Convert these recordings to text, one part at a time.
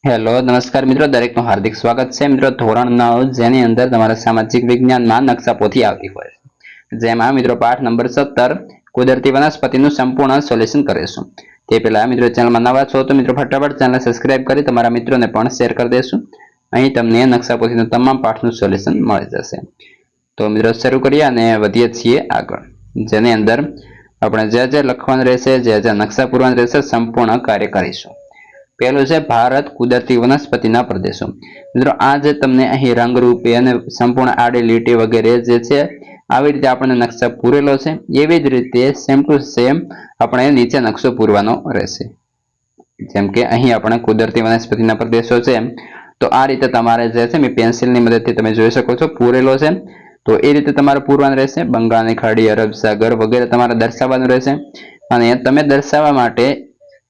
Hello નમસ્કાર મિત્રો, દરેકનું હાર્દિક સ્વાગત છે મિત્રો ધોરણ 9 જેની અંદર તમારા સામાજિક વિજ્ઞાનમાં નકશા પોથી આવતી હોય છે, જેમાં મિત્રો પાઠ નંબર 17 કુદરતી વનસ્પતિનું સંપૂર્ણ સોલ્યુશન કરીશું। તે પહેલા મિત્રો ચેનલમાં નવા છો તો મિત્રો ફટાફટ ચેનલ સબસ્ક્રાઇબ કરી તમારા મિત્રોને પણ શેર કરી દેશું। અહીં તમને નકશા પોથીનું તમામ પાઠનું સોલ્યુશન મળી જશે। તો મિત્રો શરૂ કરીએ અને વધીએ છીએ આગળ, જેની અંદર આપણે જે લખવાનું રહેશે, જે નકશા પૂરવાનું રહેશે, સંપૂર્ણ કાર્ય કરીશું। पहलू है भारत कुदरती वनस्पतिना प्रदेशों। मित्रों आ जे तमने अहीं रंगरूपी अने संपूर्ण आड़ी लीटी वगैरह जे छे आवी रीते आपणे नक्शा पूरेलो छे, एवी ज रीते सेम टू सेम आपणे नीचे नक्शो पूरवानो रहेशे। जेम के अहीं आपणे कुदरती वनस्पतिना प्रदेशो छे तो आ रीते तमारे जे छे मैं पेन्सिलनी मददथी तमे जोई शको छो पूरेलो छे। तो ए रीते तमारे पूरवानुं रहेशे। बंगाळनी खाड़ी, अरब सागर वगैरह तमारे दर्शाववानुं रहेशे अने तमे दर्शाववा माटे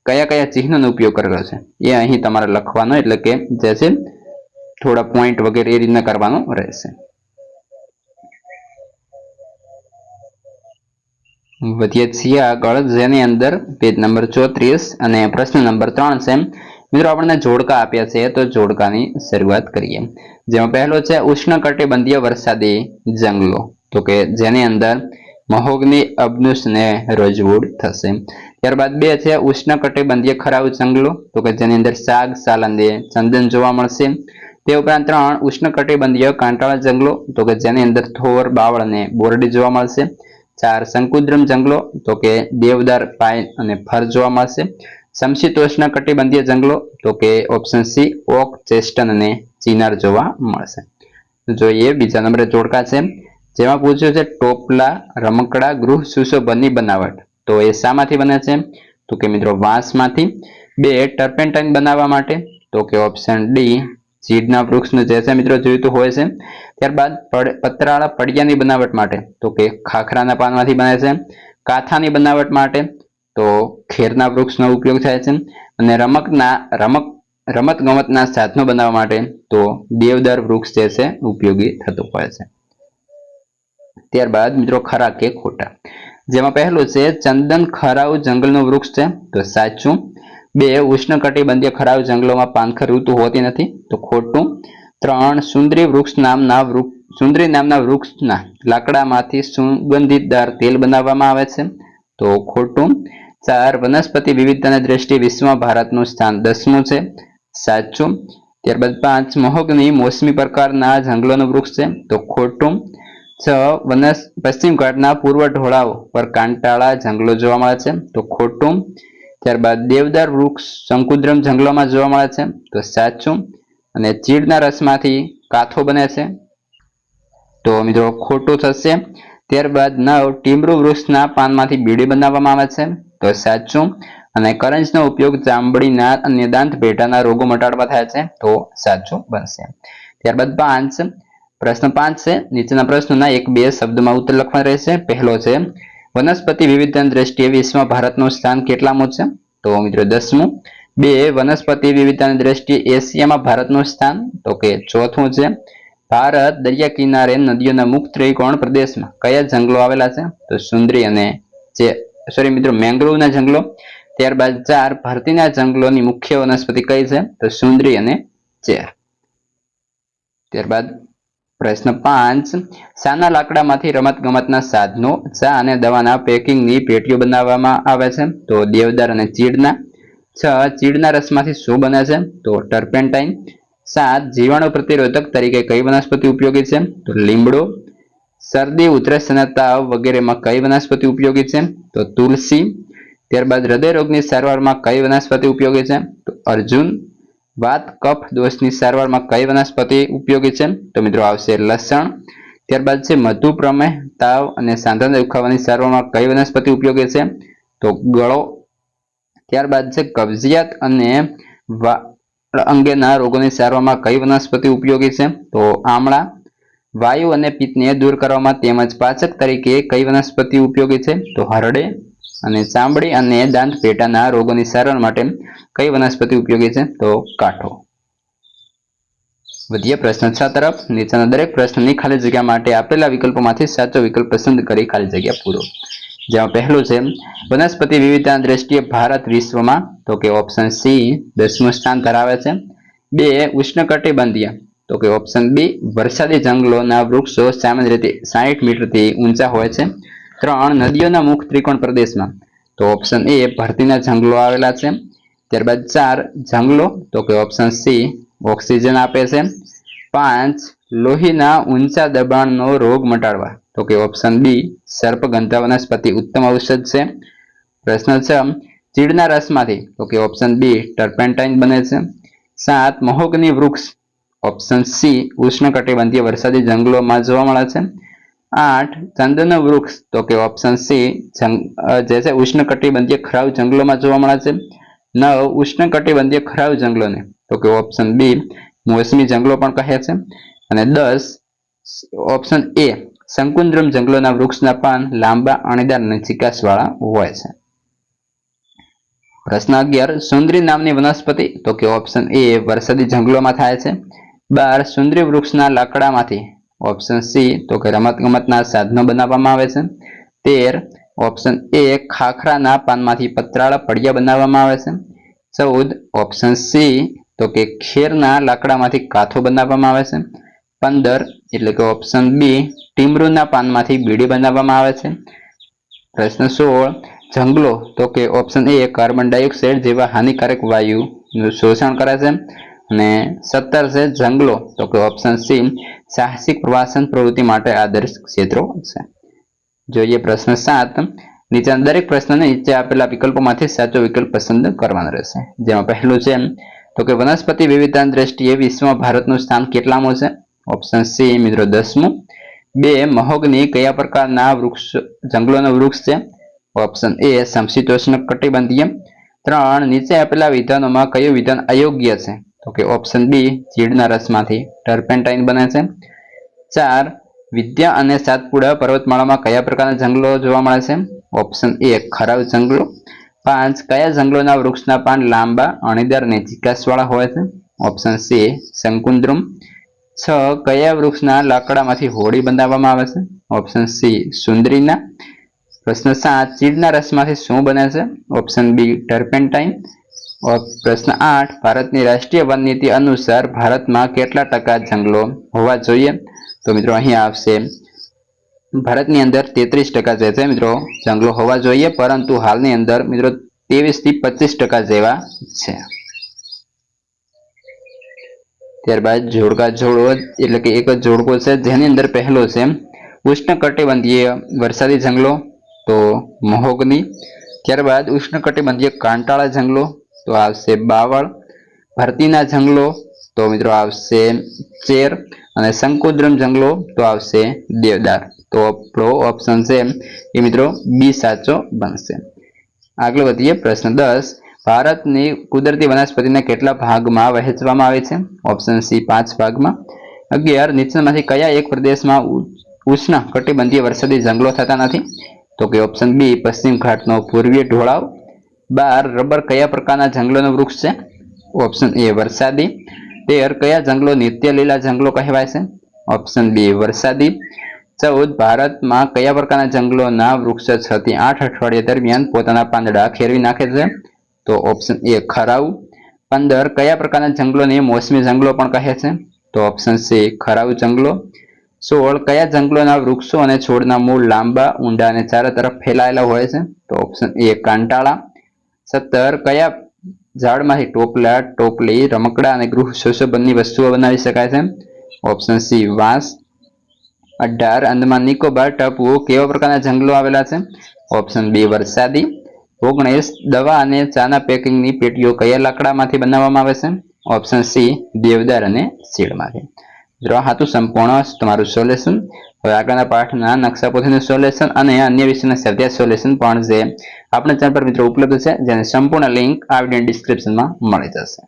कया कया चिन्हों उपयोग करेलो छे ए अहीं तमारे लखवानो, एटले के जे छे थोड़ा पॉइंट वगैरह ए रीतना करवानो रहेशे। वधीए छीए आगळ, जेनी अंदर पेज नंबर 34 अने प्रश्न नंबर 3 छे। मित्रों आपणे जोड़का आप्या छे तो जोड़कानी शरूआत करीए। जेमां पहेलो छे उष्णकटिबंधीय वरसादी जंगलो, तो के जेनी अंदर महोगनी, अबनुस ने रोजवुड थशे। त्यारबाद बे छे उष्णकटिबंधीय खराउ जंगलो, तो के जेनी अंदर साग, सालंदी, चंदन जोवा मळशे। ते उपरांत 3 उष्णकटिबंधीय कांटाळा जंगलो, तो के जेनी अंदर थोर, बावळ ने बोरडी जोवा मळशे। 4 शंकुद्रम जंगलो, तो के देवदार, पाइन अने फर जोवा मळशे। समशीतोष्ण कटिबंधीय जंगलो, तो के ऑप्शन सी ओक, चेस्टन अने चीनार जोवा मळशे। जोईए बीजा नंबरे जोड़का छे, जेमां पूछ्युं छे टोपला रमकड़ा गृह सुशोभननी बनावट, तो ए शामांथी बने छे? तो के मित्रों वांसमांथी। 2 टर्पेन्टाइन बनाववा माटे, तो के ऑप्शन डी चीडना वृक्षनुं जे छे मित्रों जोईतुं होय छे। त्यारबाद पतराळा पडियानी बनावट माटे, तो के खाखराना पानमांथी बने छे। काथानी बनावट माटे तो खेરના વૃક્ષનો ઉપયોગ થાય છે અને રમત ગમતના સાધનો બનાવવા માટે તો દેવદાર વૃક્ષ જે છે ઉપયોગી થતું હોય છે। ત્યારબાદ મિત્રો ખરા કે ખોટા, જેમાં પહેલું છે ચંદન ખરાઉ જંગલનું વૃક્ષ છે, તો સાચું। 2 ઉષ્ણકટિબંધીય ખરાઉ જંગલોમાં પાનખર ઋતુ હોતી નથી, તો ખોટું। 3 સુંદરી નામના વૃક્ષના લાકડામાંથી સુગંધિતદાર તેલ બનાવવામાં આવે છે, તો ખોટું। 4 વનસ્પતિ વિવિધતાની દ્રષ્ટિએ વિશ્વમાં ભારતનું સ્થાન 10મું છે, સાચું। ત્યારબાદ 5 મહોગની મોસમી પ્રકારના જંગલોનું વૃક્ષ છે, તો ખોટું। 6 પશ્ચિમ ઘાટના પૂર્વ ઢોળાવ પર કાંટાળા જંગલો જોવા મળે છે, તો ખોટું। ત્યારબાદ દેવદાર વૃક્ષ શંકુદ્રમ જંગલોમાં જોવા મળે છે, તો સાચું। અને ચીડના રસમાંથી કાથો બને છે, તો મિત્રો ખોટું થશે। ત્યારબાદ 9 ટીમરૂ વૃક્ષના પાનમાંથી બીડી બનાવવામાં આવે છે, તો સાચું। અને કરંજનો ઉપયોગ ચામડીના અને દાંત પેઢાના રોગો મટાડવા થાય છે, તો સાચું બનશે। ત્યારબાદ 5 प्रश्न 5 है। नीचेना प्रश्नों 1-2 शब्द में उत्तर लखवानो रहेशे। पहलो है वनस्पति विविधतानी दृष्टिए विश्व भारतनुं स्थान केटलामुं छे? तो मित्रों 10मुं। 2 वनस्पति विविधतानी दृष्टिए एशिया में भारतनुं स्थान? तो के 4थुं छे। भारत दरिया किनारे नदीओना मुक्त त्रिकोण प्रदेश में कया जंगलो आवेला छे? तो सुंदरी अने मित्रों मैंग्रोवना जंगलो। त्यारबाद 4 भरतीना जंगलोनी मुख्य वनस्पति कई छे? तो सुंदरी अने चेर। त्यारबाद प्रश्न 5 शाना लाकडामांथी रमत गमतना साधनो, चा अने दवाना पेकिंगनी पेटीओ बनाववामां आवे छे? तो देवदार अने चीडना। 6 चीडना रसमांथी शुं बने छे? तो टर्पेन्टाइन। 7 जीवाणु प्रतिरोधक तरीके कई वनस्पति उपयोगी छे? तो લીમડો। शरदी, उधरस अने ताव वगैरेमां कई वनस्पति उपयोगी छे? तो तुलसी। त्यारबाद हृदय रोगनी सारवारमां कई वनस्पति उपयोगी छे? तो अर्जुन। वात कफ दोषनी सारवारमां कई वनस्पति उपयोगी छे? तो मित्रों आवशे लसण। त्यारबाद छे मधुप्रमेह, ताव अने सांधाना दुखावानी सारवारमां कई वनस्पति उपयोगी छे? तो गळो। त्यारबाद छे कब्जियत अने वाળ अंगेना रोगोनी सारवारमां कई वनस्पति उपयोगी छे? तो आमळा। वायु अने पित्तने दूर करवामां तेमज पाचक तरीके कई वनस्पति उपयोगी छे? तो हरडे। અને ચામડી અને દાંત પેટાના રોગોની સારવાર માટે કઈ વનસ્પતિ ઉપયોગી છે? તો કાઠો। વધીએ પ્રશ્ન 6 તરફ। નીચેના દરેક પ્રશ્નની ખાલી જગ્યા માટે આપેલા વિકલ્પોમાંથી સાચો વિકલ્પ પસંદ કરી ખાલી જગ્યા પૂરો। જેમાં પહેલું છે વનસ્પતિ વિવિધતાની દ્રષ્ટિએ ભારત વિશ્વમાં, તો કે ઓપ્શન સી 10મું સ્થાન ધરાવે છે। 2 ઉષ્ણકટિબંધીય તો કે ઓપ્શન બી વરસાદી જંગલોના વૃક્ષો સામાન્ય રીતે 60 મીટરથી ઊંચા હોય છે. 3 નદીઓના મુખ ત્રિકોણ પ્રદેશમાં તો ઓપ્શન એ ભરતીના જંગલો આવેલા છે. ત્યારબાદ 4 જંગલો તો કે ઓપ્શન સી ઓક્સિજન આપે છે. 5 લોહીના ઊંચા દબાણનો રોગ મટાડવા તો કે ઓપ્શન બી સર્પગંધા વનસ્પતિ ઉત્તમ ઔષધ છે. પ્રશ્ન 6 ચીડના રસમાંથી તો કે ઓપ્શન બી ટર્પેન્ટાઇન બને છે. 7 મહોગની વૃક્ષ ઓપ્શન સી ઉષ્ણકટિબંધીય વરસાદી જંગલોમાં જોવા મળે છે. 8 ચંદન વૃક્ષ તો કે ઓપ્શન સી જે છે ઉષ્ણકટિબંધીય ખરાવ જંગલોમાં જોવા મળે છે. 9 ઉષ્ણકટિબંધીય ખરાવ જંગલોને તો કે ઓપ્શન બી મોસમી જંગલો પણ કહે છે. અને 10 ઓપ્શન એ શંકુદ્રમ જંગલોના વૃક્ષના પાન લાંબા અણીદાર અને ચીકાશવાળા હોય છે. પ્રશ્ન 11 સુંદરી નામની વનસ્પતિ તો કે ઓપ્શન એ વરસાદી જંગલોમાં થાય છે. 12 સુંદરી વૃક્ષના લાકડામાંથી ઓપ્શન સી તો કે રમતગમતના સાધનો બનાવવામાં આવે છે. 13 ઓપ્શન એ ખાખરાના પાનમાંથી પતરાળા પડિયા બનાવવામાં આવે છે. 14 ઓપ્શન સી તો કે ખેરના લાકડામાંથી કાથો બનાવવામાં આવે છે. 15 એટલે કે ઓપ્શન બી ટીમરૂના પાનમાંથી બીડી બનાવવામાં આવે છે. પ્રશ્ન 16 જંગલો તો કે ઓપ્શન એ કાર્બન ડાયોક્સાઇડ જેવા હાનિકારક વાયુનું શોષણ કરે છે. અને 17 છે જંગલો તો કે ઓપ્શન સી સાહસિક પ્રવાસન પ્રવૃત્તિ માટે આદર્શ ક્ષેત્રો છે. જોઈએ પ્રશ્ન 7 નીચેના દરેક પ્રશ્નને નીચે આપેલા વિકલ્પોમાંથી સાચો વિકલ્પ પસંદ કરવાનો રહેશે. જેમાં પહેલું છે તો કે વનસ્પતિ વિવિધતાની દ્રષ્ટિએ વિશ્વમાં ભારતનું સ્થાન કેટલામું છે? ઓપ્શન સી મિત્રો 10મું. 2 મહોગની કયા પ્રકારના જંગલોનો વૃક્ષ છે? Option A સમશીતોષ્ણ કટિબંધીય. 3 નીચે આપેલા વિધાનોમાં કયું વિધાન અયોગ્ય છે? તો કે ઓપ્શન બી ચીડના રસમાંથી ટર્પેન્ટાઇન બને છે. 4 વિદ્યા અને સાતપુડા પર્વતમાળામાં કયા પ્રકારના જંગલો જોવા મળે છે? ઓપ્શન એ ખરાવ જંગલો. 5 કયા જંગલોના વૃક્ષના પાન લાંબા અણીદાર અને ચીકાશવાળા હોય છે? Option C શંકુદ્રમ. 6 કયા વૃક્ષના લાકડામાંથી હોડી બનાવવામાં આવે છે? ઓપ્શન સી સુંદરીના. પ્રશ્ન 7 ચીડના રસમાંથી શું બને છે? Option B turpentine. પ્રશ્ન 8 ભારતની રાષ્ટ્રીય વન નીતિ અનુસાર ભારતમાં કેટલા ટકા જંગલો હોવા જોઈએ? તો મિત્રો અહીંયા આવશે ભારતની અંદર 33% જે છે મિત્રો જંગલો હોવા જોઈએ, પરંતુ હાલની અંદર મિત્રો 23 થી 25% જેવા છે. ત્યારબાદ જોડકા જોડો એટલે કે એક જ જોડકો છે જેની અંદર પહેલો છે ઉષ્ણકટિબંધીય વરસાદી જંગલો તો મહોગની. ત્યારબાદ ઉષ્ણકટિબંધીય કાંટાળા જંગલો તો આવશે બાવળ. ભરતીના જંગલો તો મિત્રો આવશે ચેર. અને શંકુદ્રમ જંગલો તો આવશે દેવદાર. તો આપણો ઓપ્શન છે એ મિત્રો બી સાચો બનશે. આગળ વધીએ પ્રશ્ન 10 ભારતની કુદરતી વનસ્પતિને કેટલા ભાગમાં વહેંચવામાં આવે છે? ઓપ્શન સી 5 ભાગમાં. 11 નીચેનામાંથી કયા એક પ્રદેશમાં ઉષ્ણ કટિબંધીય વરસાદી જંગલો થતા નથી? તો કે ઓપ્શન બી પશ્ચિમ ઘાટનો પૂર્વીય ઢોળાવ. 12 રબર કયા પ્રકારના જંગલોનો વૃક્ષ છે? ઓપ્શન એ વરસાદી. 13 કયા જંગલો નિત્ય લીલા જંગલો કહેવાય છે? ઓપ્શન બી વરસાદી. 14 ભારતમાં કયા પ્રકારના જંગલોના વૃક્ષ 6 થી 8 અઠવાડિયા દરમિયાન પોતાના પાંદડા ખેરવી નાખે છે? તો ઓપ્શન એ ખરાવ. 15 કયા પ્રકારના જંગલોને મોસમી જંગલો પણ કહે છે? તો ઓપ્શન સી ખરાવ જંગલો. 16 કયા જંગલોના વૃક્ષો અને છોડના મૂળ લાંબા ઊંડા અને ચારે તરફ ફેલાયેલા હોય છે? તો ઓપ્શન એ કાંટાળા. 17 કયા ઝાડમાંથી ટોપલા, ટોપલી, રમકડા અને ગૃહ શોષોબનની વસ્તુઓ બનાવી શકાય છે? ઓપ્શન સી વાંસ. 18 અંદમાન નિકોબાર ટાપુઓ કેવા પ્રકારના જંગલો આવેલા છે? ઓપ્શન બી વરસાદી. 19 દવા અને ચાના પેકિંગની પેટીઓ કયા લાકડામાંથી બનાવવામાં આવે છે? ઓપ્શન સી દેવદાર અને સીડમાંથી. મિત્રો આ હતું સંપૂર્ણ તમારું સોલ્યુશન. હવે આગળના પાઠના નકશાપોથીનું સોલ્યુશન અને અન્ય વિષયના સ્વાધ્યાય સોલ્યુશન પણ જે આપણા ચેનલ પર મિત્રો ઉપલબ્ધ છે, જેની સંપૂર્ણ લિંક આ વિડીયો ડિસ્ક્રિપ્શનમાં મળી જશે.